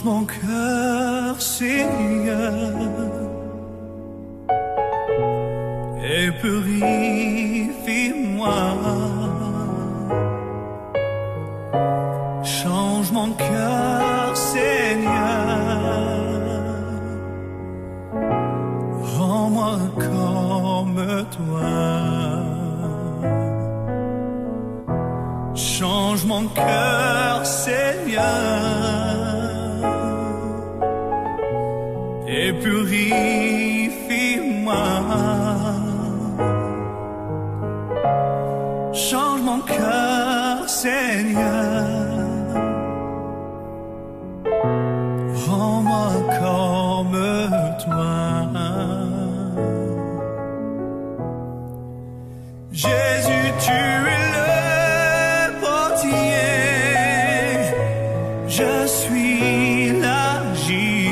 Change mon cœur, Seigneur, et purifie-moi. Change mon cœur, Seigneur, rends-moi comme toi. Change mon cœur, Seigneur, et purifie-moi. Change mon cœur, Seigneur, rends-moi comme toi. Jésus, tu es le portier, je suis l'argile.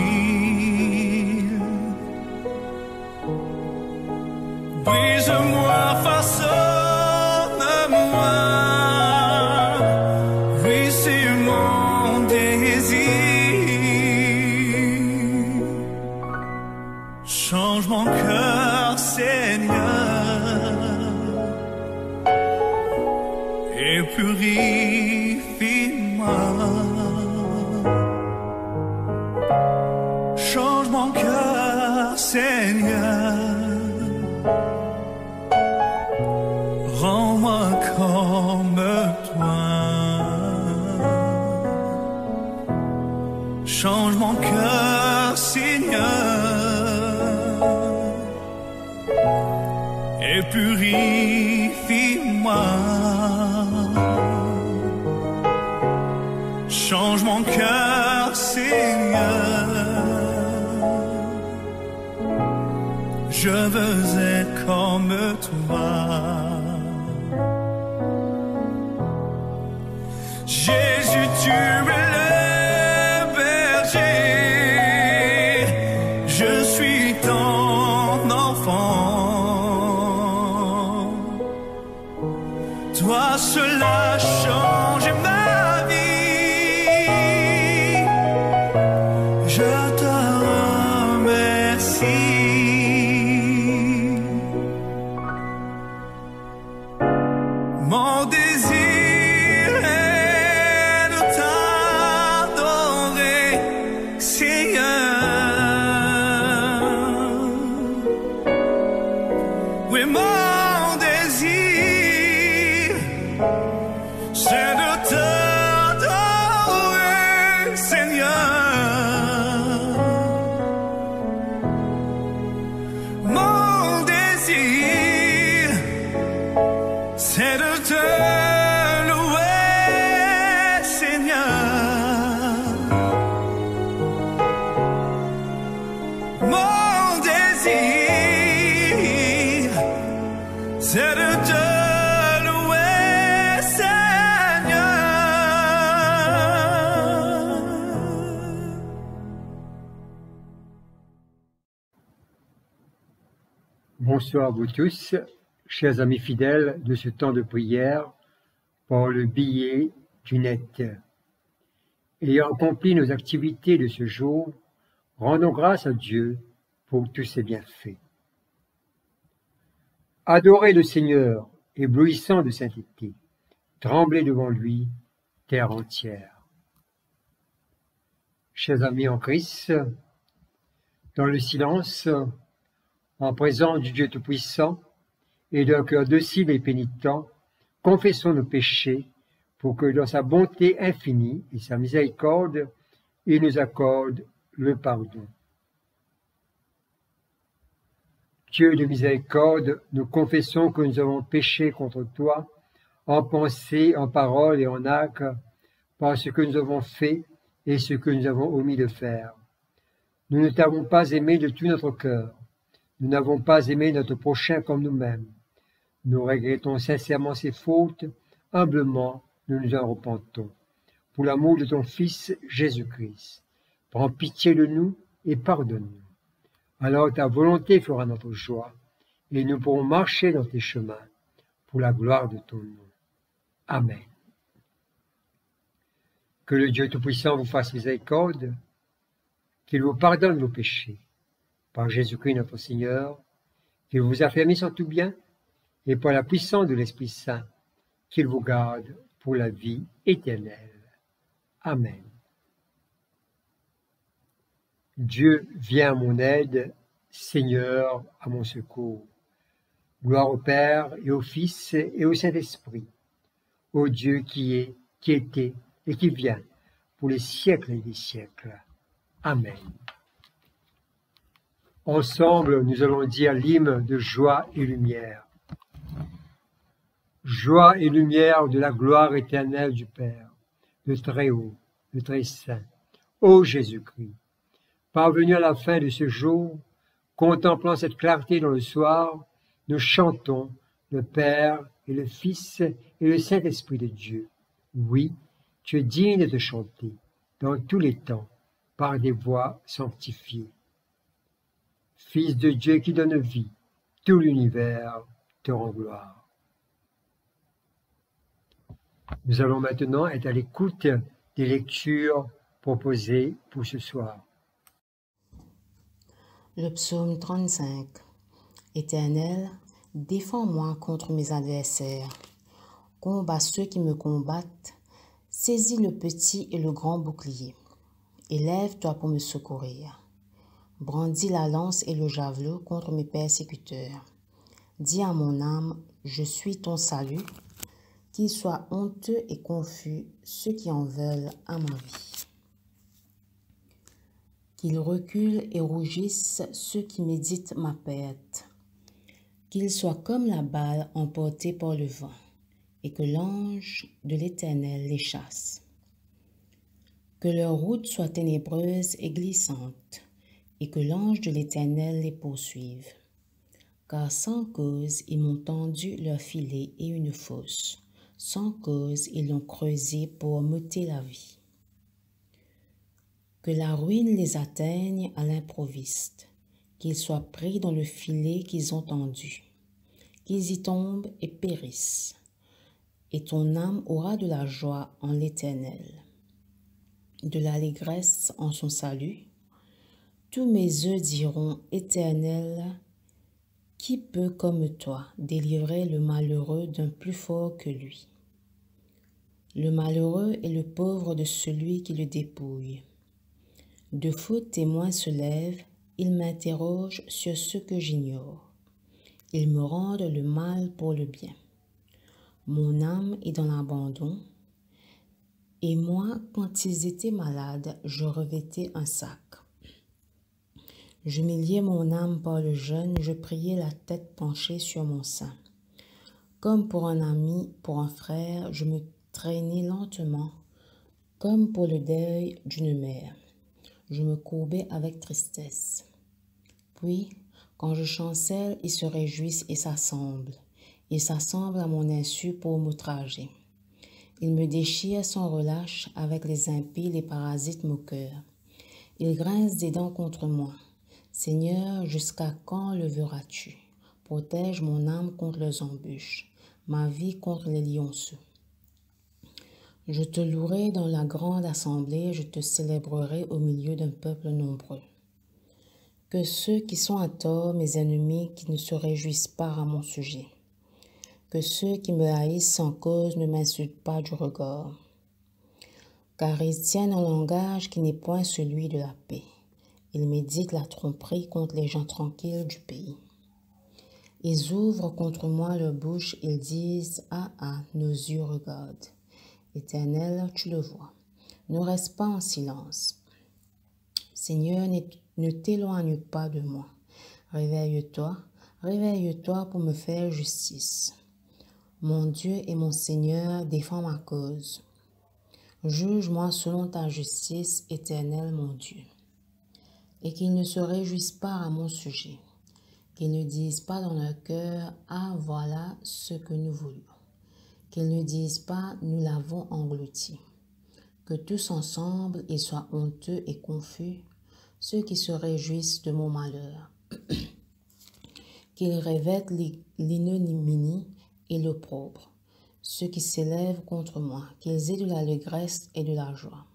Brise-moi, façonne-moi, oui, c'est mon désir. Change mon cœur, Seigneur, et purifie-moi. Change mon cœur, Seigneur, rends-moi comme toi. Change mon cœur, Seigneur, et purifie-moi. Change mon cœur, Seigneur, je veux être comme toi. Jésus, tu es le berger, je suis ton enfant. Toi seul as changé ma vie, je te remercie. Mon désir est de t'adorer, Seigneur. Oui, mon désir, c'est de t'adorer, Seigneur. Mon désir, c'est de te louer, Seigneur. Mon désir, c'est de te louer, Seigneur. Bonsoir à vous tous, chers amis fidèles de ce temps de prière par le biais du net. Ayant accompli nos activités de ce jour, rendons grâce à Dieu pour tous ses bienfaits. Adorez le Seigneur, éblouissant de sainteté, tremblez devant lui, terre entière. Chers amis en Christ, dans le silence, en présence du Dieu Tout-Puissant, et d'un cœur docile et pénitent, confessons nos péchés pour que dans sa bonté infinie et sa miséricorde, il nous accorde le pardon. Dieu de miséricorde, nous confessons que nous avons péché contre toi, en pensée, en parole et en acte, par ce que nous avons fait et ce que nous avons omis de faire. Nous ne t'avons pas aimé de tout notre cœur. Nous n'avons pas aimé notre prochain comme nous-mêmes. Nous regrettons sincèrement ces fautes, humblement nous nous en repentons. Pour l'amour de ton Fils Jésus-Christ, prends pitié de nous et pardonne-nous. Alors ta volonté fera notre joie, et nous pourrons marcher dans tes chemins, pour la gloire de ton nom. Amen. Que le Dieu Tout-Puissant vous fasse miséricorde, qu'il vous pardonne vos péchés. Par Jésus-Christ notre Seigneur, qu'il vous affermisse en tout bien, et par la puissance de l'Esprit Saint, qu'il vous garde pour la vie éternelle. Amen. Dieu, viens à mon aide, Seigneur, à mon secours. Gloire au Père et au Fils et au Saint-Esprit, au Dieu qui est, qui était et qui vient, pour les siècles et des siècles. Amen. Ensemble, nous allons dire l'hymne de joie et lumière. Joie et lumière de la gloire éternelle du Père, de très haut, de très saint. Ô Jésus-Christ, parvenu à la fin de ce jour, contemplant cette clarté dans le soir, nous chantons le Père et le Fils et le Saint-Esprit de Dieu. Oui, tu es digne de chanter dans tous les temps par des voix sanctifiées. Fils de Dieu qui donne vie, tout l'univers te rend gloire. Nous allons maintenant être à l'écoute des lectures proposées pour ce soir. Le psaume 35. Éternel, défends-moi contre mes adversaires. Combat ceux qui me combattent. Saisis le petit et le grand bouclier. Élève-toi pour me secourir. Brandis la lance et le javelot contre mes persécuteurs. Dis à mon âme, je suis ton salut. Qu'ils soient honteux et confus ceux qui en veulent à ma vie. Qu'ils reculent et rougissent ceux qui méditent ma perte. Qu'ils soient comme la balle emportée par le vent, et que l'ange de l'Éternel les chasse. Que leur route soit ténébreuse et glissante, et que l'ange de l'Éternel les poursuive. Car sans cause ils m'ont tendu leur filet et une fosse, sans cause ils l'ont creusé pour m'ôter la vie. Que la ruine les atteigne à l'improviste, qu'ils soient pris dans le filet qu'ils ont tendu, qu'ils y tombent et périssent. Et ton âme aura de la joie en l'Éternel, de l'allégresse en son salut. Tous mes œufs diront, Éternel, qui peut comme toi délivrer le malheureux d'un plus fort que lui? Le malheureux est le pauvre de celui qui le dépouille. De faux témoins se lèvent, ils m'interrogent sur ce que j'ignore. Ils me rendent le mal pour le bien. Mon âme est dans l'abandon, et moi, quand ils étaient malades, je revêtais un sac. J'humiliais mon âme par le jeûne, je priais la tête penchée sur mon sein. Comme pour un ami, pour un frère, je me traînais lentement, comme pour le deuil d'une mère. Je me courbais avec tristesse. Puis, quand je chancelle, ils se réjouissent et s'assemblent. Ils s'assemblent à mon insu pour m'outrager. Ils me déchirent sans relâche, avec les impies, les parasites moqueurs. Ils grincent des dents contre moi. Seigneur, jusqu'à quand le verras-tu? Protège mon âme contre les embûches, ma vie contre les lionceaux. Je te louerai dans la grande assemblée, je te célébrerai au milieu d'un peuple nombreux. Que ceux qui sont à tort, mes ennemis, qui ne se réjouissent pas à mon sujet. Que ceux qui me haïssent sans cause ne m'insultent pas du regard. Car ils tiennent un langage qui n'est point celui de la paix. Ils méditent la tromperie contre les gens tranquilles du pays. Ils ouvrent contre moi leur bouche, ils disent « Ah, ah, nos yeux regardent ». Éternel, tu le vois. Ne reste pas en silence. Seigneur, ne t'éloigne pas de moi. Réveille-toi, réveille-toi pour me faire justice. Mon Dieu et mon Seigneur, défends ma cause. Juge-moi selon ta justice, Éternel mon Dieu. Et qu'ils ne se réjouissent pas à mon sujet, qu'ils ne disent pas dans leur cœur « Ah, voilà ce que nous voulions ». Qu'ils ne disent pas « Nous l'avons englouti ». Que tous ensemble ils soient honteux et confus, ceux qui se réjouissent de mon malheur. Qu'ils revêtent l'ignominie et l'opprobre, ceux qui s'élèvent contre moi, qu'ils aient de l'allégresse et de la joie.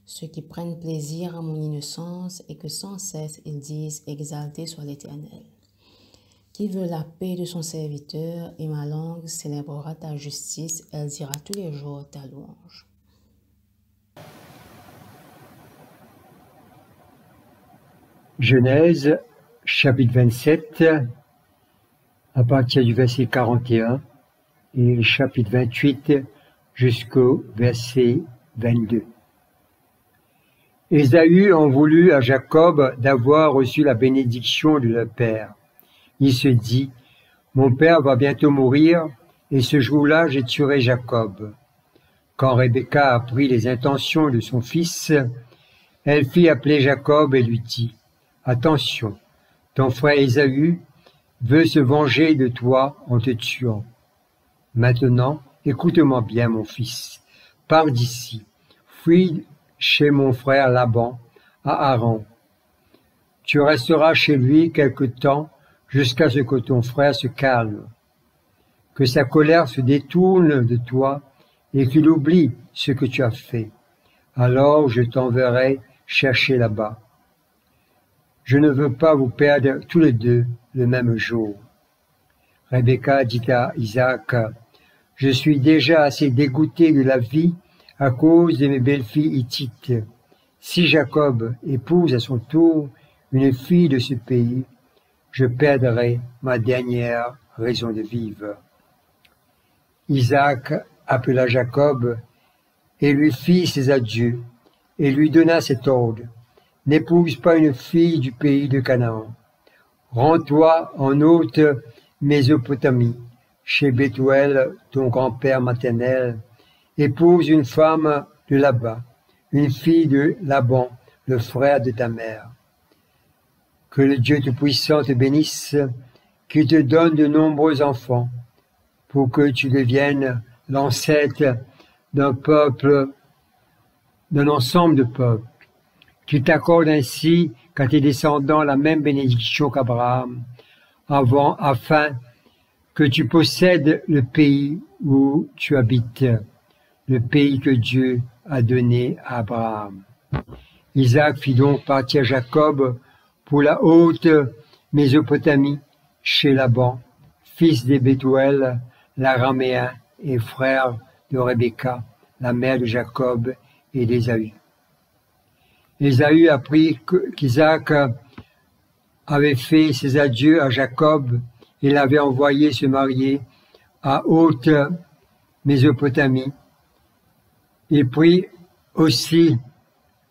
ceux qui prennent plaisir à mon innocence et que sans cesse ils disent « Exalté soit l'Éternel ». Qui veut la paix de son serviteur, et ma langue célébrera ta justice, elle dira tous les jours ta louange. Genèse, chapitre 27, à partir du verset 41, et chapitre 28 jusqu'au verset 22. Ésaü en voulut à Jacob d'avoir reçu la bénédiction de leur père. Il se dit, mon père va bientôt mourir, et ce jour-là je tuerai Jacob. Quand Rebecca apprit les intentions de son fils, elle fit appeler Jacob et lui dit, attention, ton frère Ésaü veut se venger de toi en te tuant. Maintenant, écoute-moi bien, mon fils, pars d'ici, fuis chez mon frère Laban, à Haran. Tu resteras chez lui quelque temps, jusqu'à ce que ton frère se calme, que sa colère se détourne de toi et qu'il oublie ce que tu as fait. Alors je t'enverrai chercher là-bas. Je ne veux pas vous perdre tous les deux le même jour. Rebecca dit à Isaac, je suis déjà assez dégoûté de la vie à cause de mes belles-filles hittites. Si Jacob épouse à son tour une fille de ce pays, je perdrai ma dernière raison de vivre. Isaac appela Jacob et lui fit ses adieux et lui donna cet ordre. N'épouse pas une fille du pays de Canaan. Rends-toi en haute Mésopotamie, chez Bethuel, ton grand-père maternel. Épouse une femme de là-bas, une fille de Laban, le frère de ta mère. Que le Dieu Tout-Puissant te bénisse, qu'il te donne de nombreux enfants, pour que tu deviennes l'ancêtre d'un peuple, d'un ensemble de peuples, qu'il t'accorde ainsi qu'à tes descendants la même bénédiction qu'Abraham, afin que tu possèdes le pays où tu habites, le pays que Dieu a donné à Abraham. Isaac fit donc partir Jacob pour la haute Mésopotamie, chez Laban, fils de Bethuel, l'araméen et frère de Rebecca, la mère de Jacob et d'Ésaü. Ésaü apprit qu'Isaac avait fait ses adieux à Jacob et l'avait envoyé se marier à haute Mésopotamie. Il prit aussi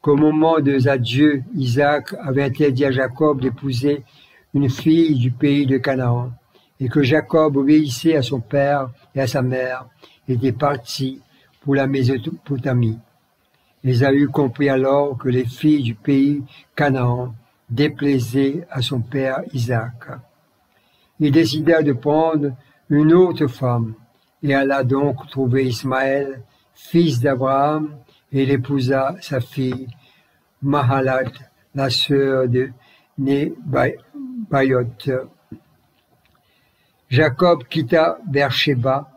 qu'au moment des adieux, Isaac avait interdit à Jacob d'épouser une fille du pays de Canaan, et que Jacob obéissait à son père et à sa mère, était parti pour la Mésopotamie. Ésaü comprit alors que les filles du pays Canaan déplaisaient à son père Isaac. Il décida de prendre une autre femme, et alla donc trouver Ismaël, fils d'Abraham, et il épousa sa fille Mahalat, la sœur de Nebaïot. Jacob quitta Beersheba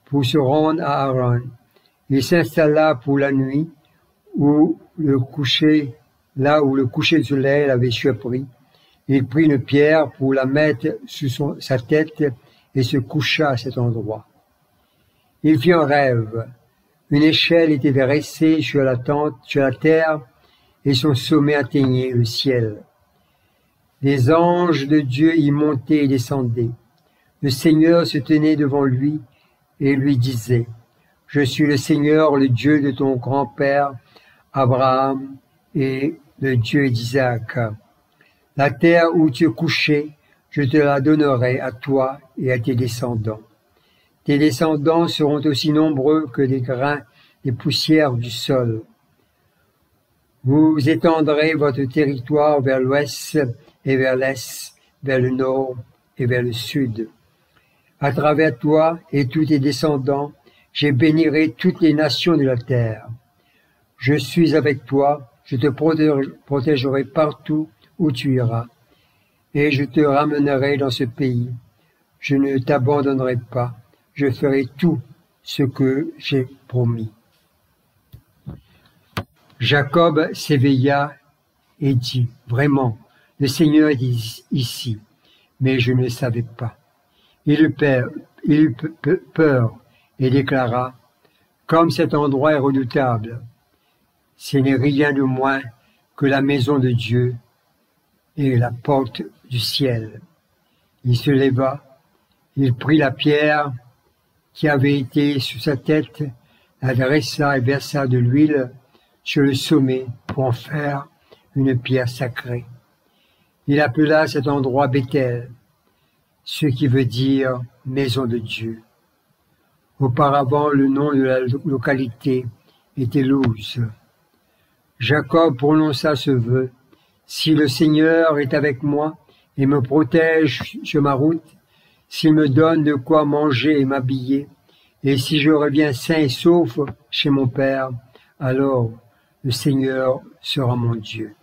pour se rendre à Haran. Il s'installa pour la nuit là où le coucher du soleil l'avait surpris. Il prit une pierre pour la mettre sous sa tête et se coucha à cet endroit. Il fit un rêve. Une échelle était dressée sur la terre, et son sommet atteignait le ciel. Les anges de Dieu y montaient et descendaient. Le Seigneur se tenait devant lui et lui disait, « Je suis le Seigneur, le Dieu de ton grand-père Abraham et le Dieu d'Isaac. La terre où tu es couché, je te la donnerai à toi et à tes descendants. Tes descendants seront aussi nombreux que les grains des poussières du sol. Vous étendrez votre territoire vers l'ouest et vers l'est, vers le nord et vers le sud. À travers toi et tous tes descendants, je bénirai toutes les nations de la terre. Je suis avec toi, je te protégerai partout où tu iras, et je te ramènerai dans ce pays. Je ne t'abandonnerai pas, je ferai tout ce que j'ai promis. » Jacob s'éveilla et dit, vraiment, le Seigneur est ici, mais je ne le savais pas. Il eut peur et déclara, comme cet endroit est redoutable, ce n'est rien de moins que la maison de Dieu et la porte du ciel. Il se leva, il prit la pierre qui avait été sur sa tête, la dressa et versa de l'huile sur le sommet pour en faire une pierre sacrée. Il appela cet endroit Béthel, ce qui veut dire maison de Dieu. Auparavant, le nom de la localité était Luz. Jacob prononça ce vœu, si le Seigneur est avec moi et me protège sur ma route, s'il me donne de quoi manger et m'habiller, et si je reviens sain et sauf chez mon Père, alors le Seigneur sera mon Dieu.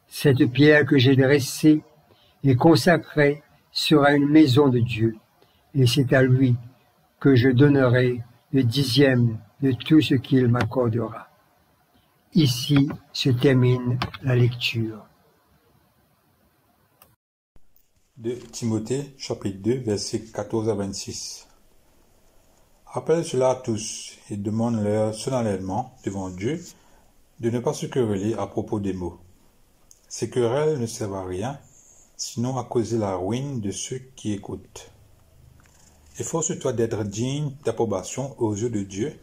Cette pierre que j'ai dressée et consacrée sera une maison de Dieu, et c'est à lui que je donnerai le 10e de tout ce qu'il m'accordera. Ici se termine la lecture. De Timothée, chapitre 2, versets 14 à 26. Rappelle cela à tous et demande-leur solennellement devant Dieu de ne pas se quereller à propos des mots. Ces querelles ne servent à rien, sinon à causer la ruine de ceux qui écoutent. Efforce-toi d'être digne d'approbation aux yeux de Dieu,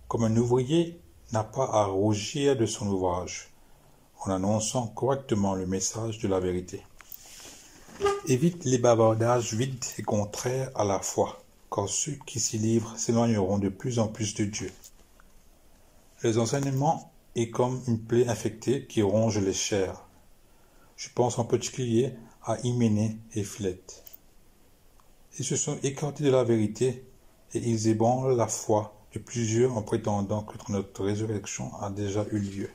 comme un ouvrier n'a pas à rougir de son ouvrage, en annonçant correctement le message de la vérité. Évite les bavardages vides et contraires à la foi, car ceux qui s'y livrent s'éloigneront de plus en plus de Dieu. Les enseignements est comme une plaie infectée qui ronge les chairs. Je pense en particulier à Hyménée et Philette. Ils se sont écartés de la vérité et ils ébranlent la foi de plusieurs en prétendant que notre résurrection a déjà eu lieu.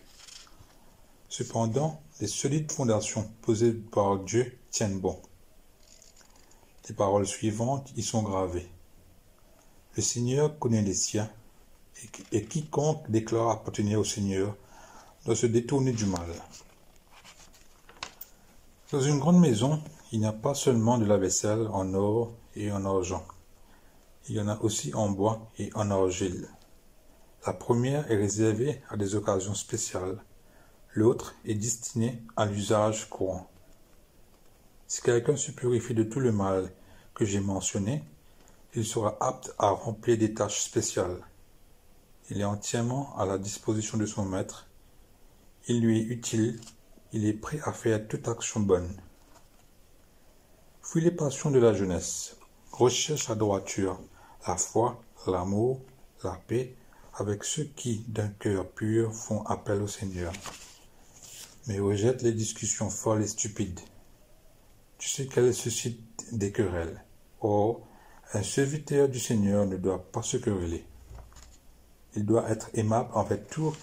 Cependant, les solides fondations posées par Dieu tiennent bon. Les paroles suivantes y sont gravées. Le Seigneur connaît les siens, et quiconque déclare appartenir au Seigneur doit se détourner du mal. Dans une grande maison, il n'y a pas seulement de la vaisselle en or et en argent. Il y en a aussi en bois et en argile. La première est réservée à des occasions spéciales. L'autre est destinée à l'usage courant. Si quelqu'un se purifie de tout le mal que j'ai mentionné, il sera apte à remplir des tâches spéciales. Il est entièrement à la disposition de son maître. Il lui est utile. Il est prêt à faire toute action bonne. Fuis les passions de la jeunesse. Recherche la droiture, la foi, l'amour, la paix, avec ceux qui, d'un cœur pur, font appel au Seigneur. Mais rejette les discussions folles et stupides. Tu sais qu'elles suscitent des querelles. Or, un serviteur du Seigneur ne doit pas se quereller. Il doit être aimable envers tout,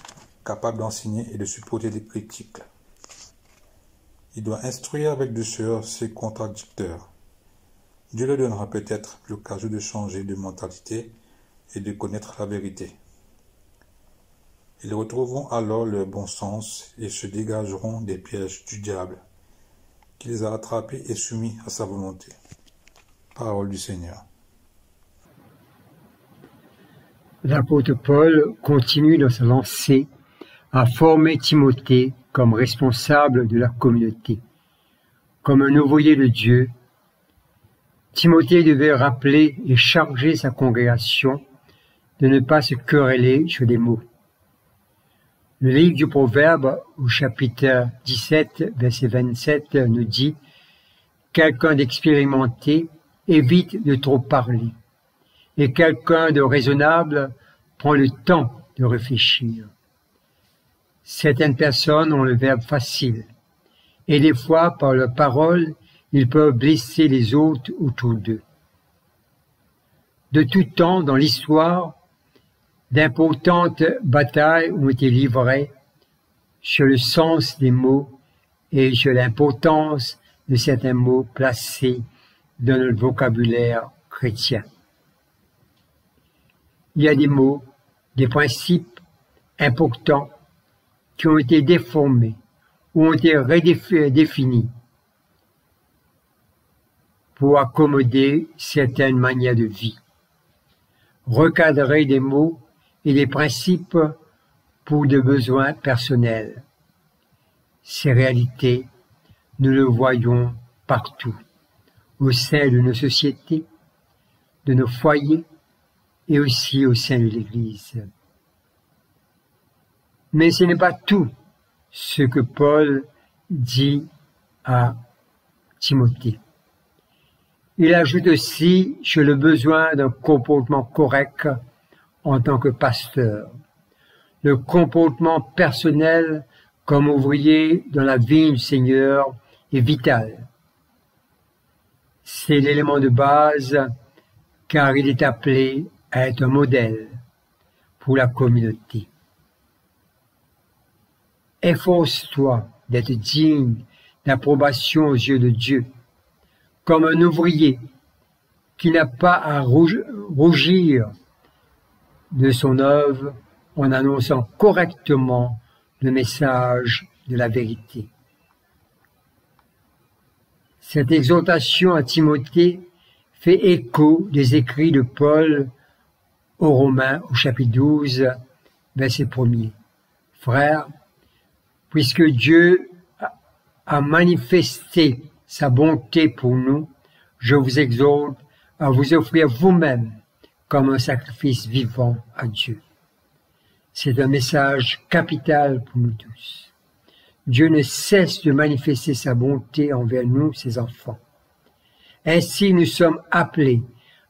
capable d'enseigner et de supporter des critiques. Il doit instruire avec douceur ses contradicteurs. Dieu leur donnera peut-être l'occasion de changer de mentalité et de connaître la vérité. Ils retrouveront alors leur bon sens et se dégageront des pièges du diable, qui les a attrapés et soumis à sa volonté. Parole du Seigneur. L'apôtre Paul continue dans sa lancée à former Timothée comme responsable de la communauté. Comme un ouvrier de Dieu, Timothée devait rappeler et charger sa congrégation de ne pas se quereller sur des mots. Le livre du Proverbe, au chapitre 17, verset 27, nous dit « Quelqu'un d'expérimenté évite de trop parler, et quelqu'un de raisonnable prend le temps de réfléchir. » Certaines personnes ont le verbe facile, et des fois, par leurs paroles, ils peuvent blesser les autres autour d'eux. De tout temps dans l'histoire, d'importantes batailles ont été livrées sur le sens des mots et sur l'importance de certains mots placés dans le vocabulaire chrétien. Il y a des mots, des principes importants qui ont été déformés ou ont été redéfinis pour accommoder certaines manières de vie, recadrer des mots et des principes pour des besoins personnels. Ces réalités, nous le voyons partout, au sein de nos sociétés, de nos foyers et aussi au sein de l'Église. Mais ce n'est pas tout ce que Paul dit à Timothée. Il ajoute aussi sur le besoin d'un comportement correct en tant que pasteur. Le comportement personnel comme ouvrier dans la vigne du Seigneur est vital. C'est l'élément de base car il est appelé à être un modèle pour la communauté. Efforce-toi d'être digne d'approbation aux yeux de Dieu, comme un ouvrier qui n'a pas à rougir de son œuvre en annonçant correctement le message de la vérité. Cette exhortation à Timothée fait écho des écrits de Paul aux Romains au chapitre 12, verset 1er. Frères, puisque Dieu a manifesté sa bonté pour nous, je vous exhorte à vous offrir vous-même comme un sacrifice vivant à Dieu. C'est un message capital pour nous tous. Dieu ne cesse de manifester sa bonté envers nous, ses enfants. Ainsi, nous sommes appelés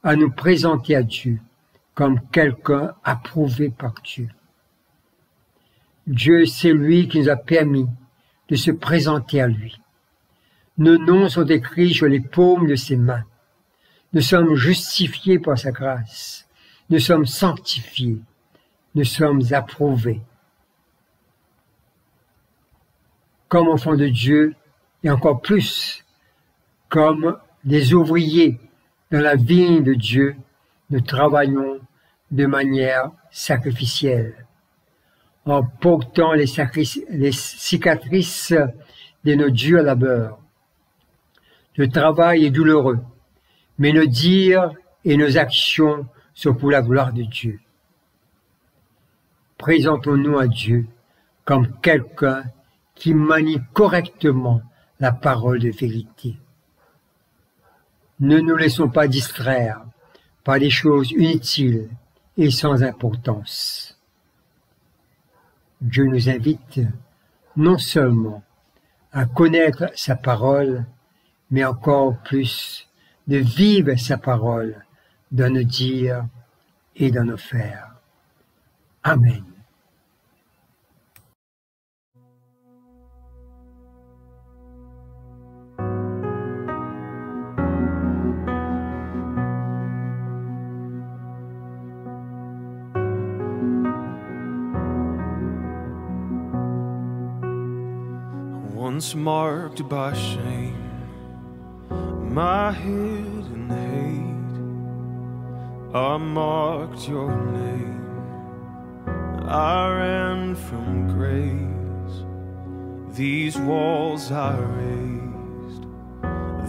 à nous présenter à Dieu comme quelqu'un approuvé par Dieu. Dieu, c'est lui qui nous a permis de se présenter à lui. Nos noms sont écrits sur les paumes de ses mains. Nous sommes justifiés par sa grâce. Nous sommes sanctifiés. Nous sommes approuvés. Comme enfants de Dieu, et encore plus, comme des ouvriers dans la vigne de Dieu, nous travaillons de manière sacrificielle, en portant les cicatrices de nos durs labeurs. Le travail est douloureux, mais nos dires et nos actions sont pour la gloire de Dieu. Présentons-nous à Dieu comme quelqu'un qui manie correctement la parole de vérité. Ne nous laissons pas distraire par des choses inutiles et sans importance. Dieu nous invite non seulement à connaître sa parole, mais encore plus de vivre sa parole dans nos dires et dans nos faire. Amen. Once marked by shame, my hidden hate, I marked your name, I ran from grace, these walls I raised,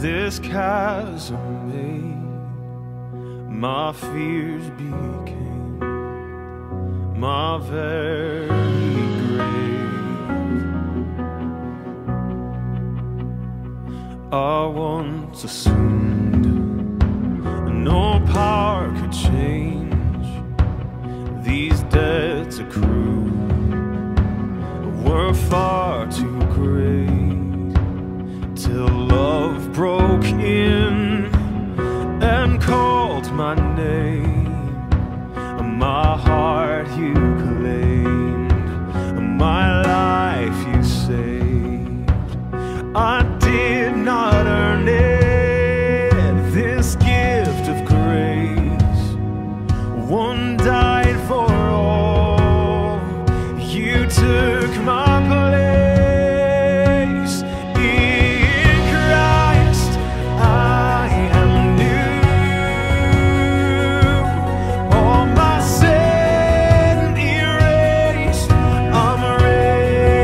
this chasm made, my fears became my very grave. I once assumed no power could change these debts accrued were far too great, till love broke in and called my name. My heart you claimed, my life you saved. I did not earn it, this gift of grace. One died for all, you took my place. In Christ I am new, all my sin erased, I'm ready.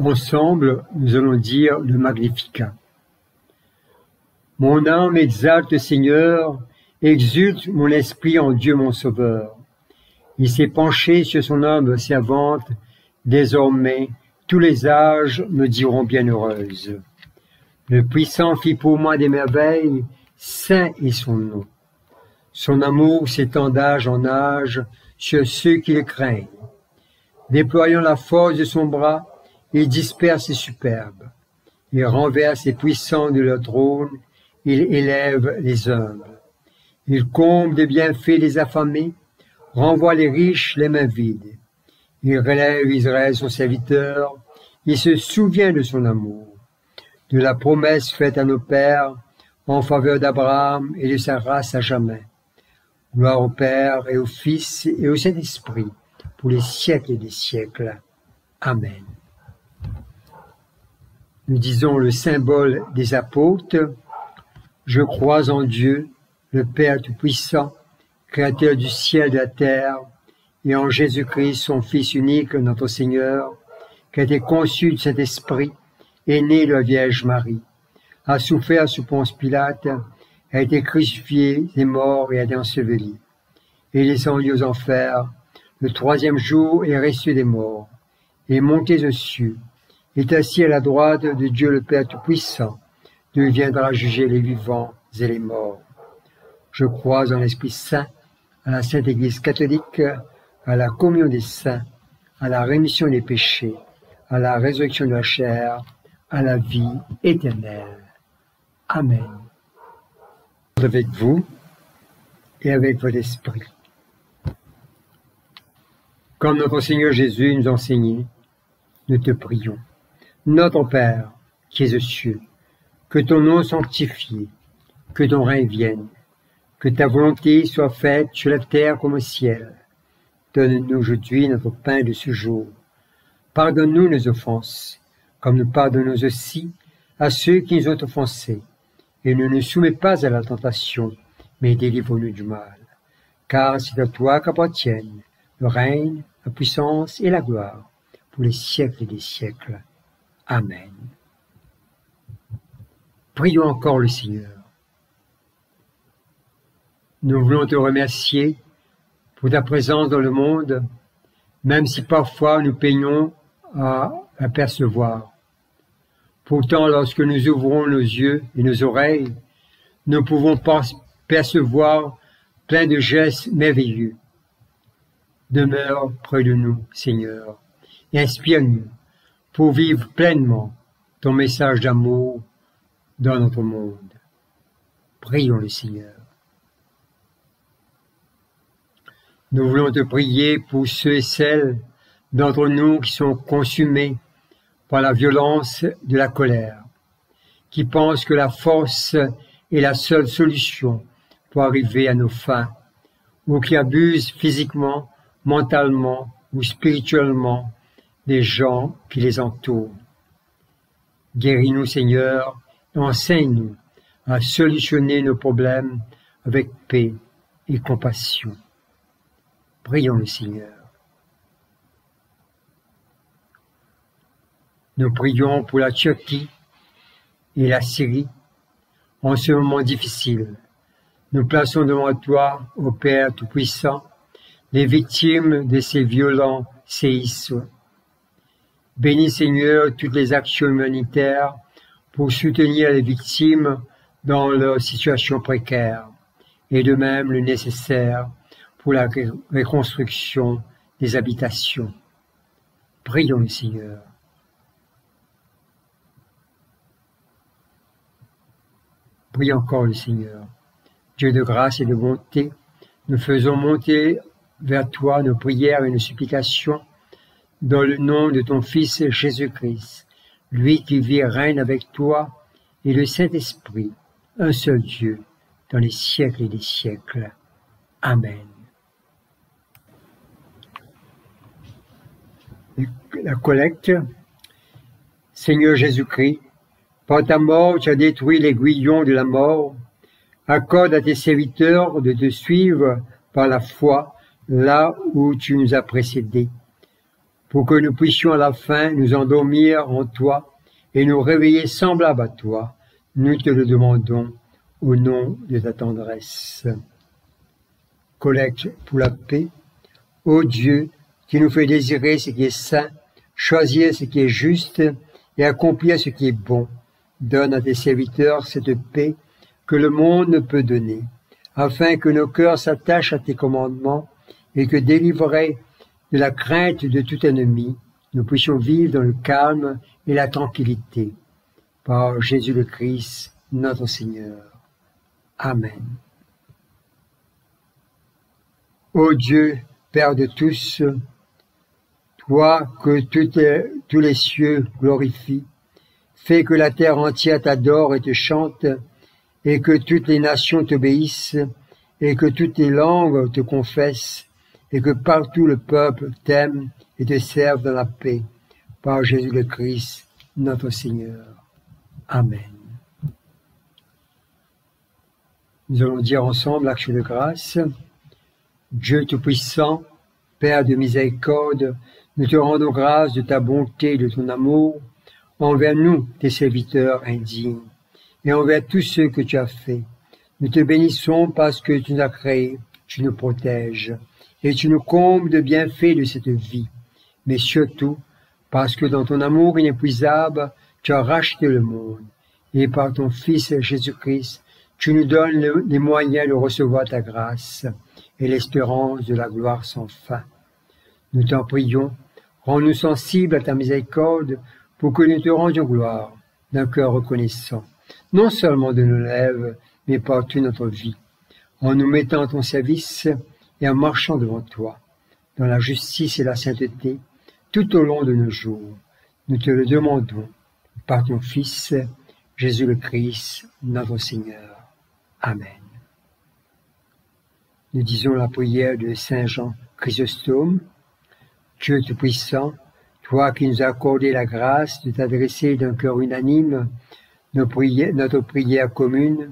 Ensemble, nous allons dire le Magnificat. Mon âme exalte le Seigneur, exulte mon esprit en Dieu mon Sauveur. Il s'est penché sur son âme servante, désormais tous les âges me diront bienheureuse. Le Puissant fit pour moi des merveilles, saint est son nom. Son amour s'étend d'âge en âge sur ceux qui le craignent. Déployant la force de son bras, il disperse les superbes. Il renverse les puissants de leur trône, il élève les humbles. Il comble des bienfaits les affamés, renvoie les riches les mains vides. Il relève Israël son serviteur, il se souvient de son amour, de la promesse faite à nos pères en faveur d'Abraham et de sa race à jamais. Gloire au Père et au Fils et au Saint-Esprit, pour les siècles des siècles. Amen. Nous disons le symbole des apôtres. Je crois en Dieu, le Père Tout-Puissant, Créateur du ciel et de la terre, et en Jésus-Christ, son Fils unique, notre Seigneur, qui a été conçu du Saint-Esprit, est né de la Vierge Marie, a souffert sous Ponce Pilate, a été crucifié, est mort et a été enseveli. Et descendu aux enfers, le troisième jour est ressuscité des morts, est monté aux cieux, est assis à la droite de Dieu le Père Tout-Puissant, d'où il viendra juger les vivants et les morts. Je crois en l'Esprit Saint, à la Sainte Église catholique, à la communion des saints, à la rémission des péchés, à la résurrection de la chair, à la vie éternelle. Amen. Avec vous et avec votre esprit. Comme notre Seigneur Jésus nous a enseigné, nous te prions. Notre Père, qui es aux cieux, que ton nom soit sanctifié, que ton règne vienne, que ta volonté soit faite sur la terre comme au ciel. Donne-nous aujourd'hui notre pain de ce jour. Pardonne-nous nos offenses, comme nous pardonnons aussi à ceux qui nous ont offensés. Et ne nous soumets pas à la tentation, mais délivre-nous du mal. Car c'est à toi qu'appartiennent le règne, la puissance et la gloire, pour les siècles des siècles. Amen. Prions encore le Seigneur. Nous voulons te remercier pour ta présence dans le monde, même si parfois nous peinons à apercevoir. Pourtant, lorsque nous ouvrons nos yeux et nos oreilles, nous pouvons percevoir plein de gestes merveilleux. Demeure près de nous, Seigneur, et inspire-nous pour vivre pleinement ton message d'amour dans notre monde. Prions le Seigneur. Nous voulons te prier pour ceux et celles d'entre nous qui sont consumés par la violence de la colère, qui pensent que la force est la seule solution pour arriver à nos fins, ou qui abusent physiquement, mentalement ou spirituellement des gens qui les entourent. Guéris-nous, Seigneur, et enseigne-nous à solutionner nos problèmes avec paix et compassion. Prions le Seigneur. Nous prions pour la Turquie et la Syrie en ce moment difficile. Nous plaçons devant toi, ô Père Tout-Puissant, les victimes de ces violents séismes. Bénis, Seigneur, toutes les actions humanitaires pour soutenir les victimes dans leur situation précaire, et de même le nécessaire pour la reconstruction des habitations. Prions le Seigneur. Prions encore le Seigneur. Dieu de grâce et de bonté, nous faisons monter vers toi nos prières et nos supplications dans le nom de ton Fils Jésus-Christ, lui qui vit et règne avec toi et le Saint-Esprit, un seul Dieu, dans les siècles et des siècles. Amen. La collecte. Seigneur Jésus-Christ, par ta mort, tu as détruit l'aiguillon de la mort. Accorde à tes serviteurs de te suivre par la foi là où tu nous as précédés. pour que nous puissions à la fin nous endormir en toi et nous réveiller semblables à toi. Nous te le demandons au nom de ta tendresse. Collecte pour la paix. Ô Dieu, qui nous fait désirer ce qui est saint, choisir ce qui est juste et accomplir ce qui est bon, donne à tes serviteurs cette paix que le monde ne peut donner, afin que nos cœurs s'attachent à tes commandements et que, délivrés de la crainte de tout ennemi, nous puissions vivre dans le calme et la tranquillité. Par Jésus le Christ, notre Seigneur. Amen. Ô Dieu, Père de tous, toi que tous les cieux glorifient, fais que la terre entière t'adore et te chante, et que toutes les nations t'obéissent, et que toutes les langues te confessent, et que partout le peuple t'aime et te serve dans la paix. Par Jésus le Christ, notre Seigneur. Amen. Nous allons dire ensemble l'action de grâce. Dieu Tout-Puissant, Père de miséricorde, nous te rendons grâce de ta bonté et de ton amour envers nous, tes serviteurs indignes, et envers tous ceux que tu as faits. Nous te bénissons parce que tu nous as créés, tu nous protèges, et tu nous combles de bienfaits de cette vie, mais surtout parce que dans ton amour inépuisable, tu as racheté le monde, et par ton Fils Jésus-Christ, tu nous donnes les moyens de recevoir ta grâce et l'espérance de la gloire sans fin. Nous t'en prions, rends-nous sensibles à ta miséricorde pour que nous te rendions gloire d'un cœur reconnaissant, non seulement de nos lèvres, mais par toute notre vie, en nous mettant à ton service et en marchant devant toi, dans la justice et la sainteté, tout au long de nos jours. Nous te le demandons, par ton Fils, Jésus le Christ, notre Seigneur. Amen. Nous disons la prière de Saint Jean Chrysostome. Dieu Tout-Puissant, toi qui nous as accordé la grâce de t'adresser d'un cœur unanime notre prière commune,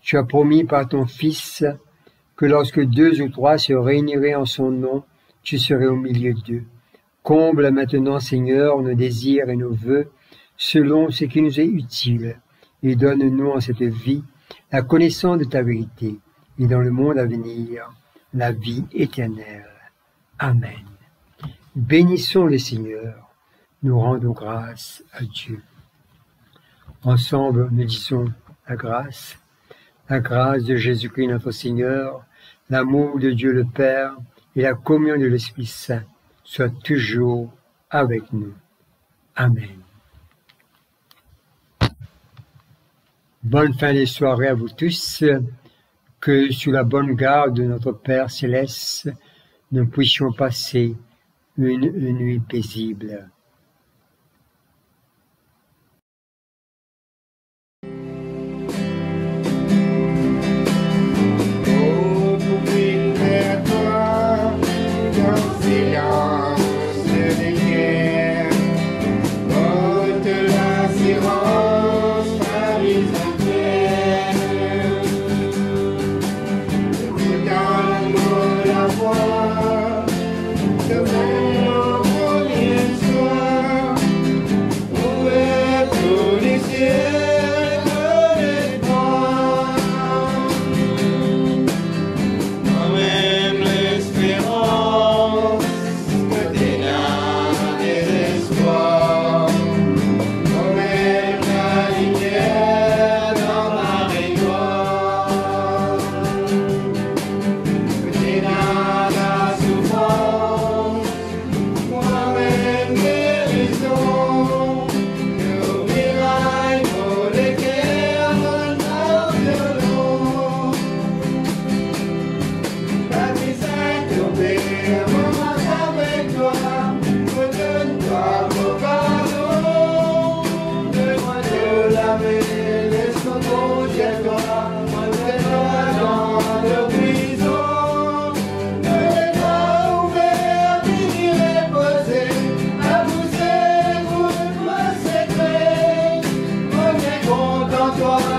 tu as promis par ton Fils que lorsque 2 ou 3 se réuniraient en son nom, tu serais au milieu d'eux. Comble maintenant, Seigneur, nos désirs et nos vœux, selon ce qui nous est utile, et donne-nous en cette vie la connaissance de ta vérité, et dans le monde à venir, la vie éternelle. Amen. Bénissons le Seigneur, nous rendons grâce à Dieu. Ensemble, nous disons la grâce de Jésus-Christ notre Seigneur, l'amour de Dieu le Père et la communion de l'Esprit Saint soient toujours avec nous. Amen. Bonne fin de soirée à vous tous, que sous la bonne garde de notre Père Céleste, nous puissions passer une nuit paisible. Toi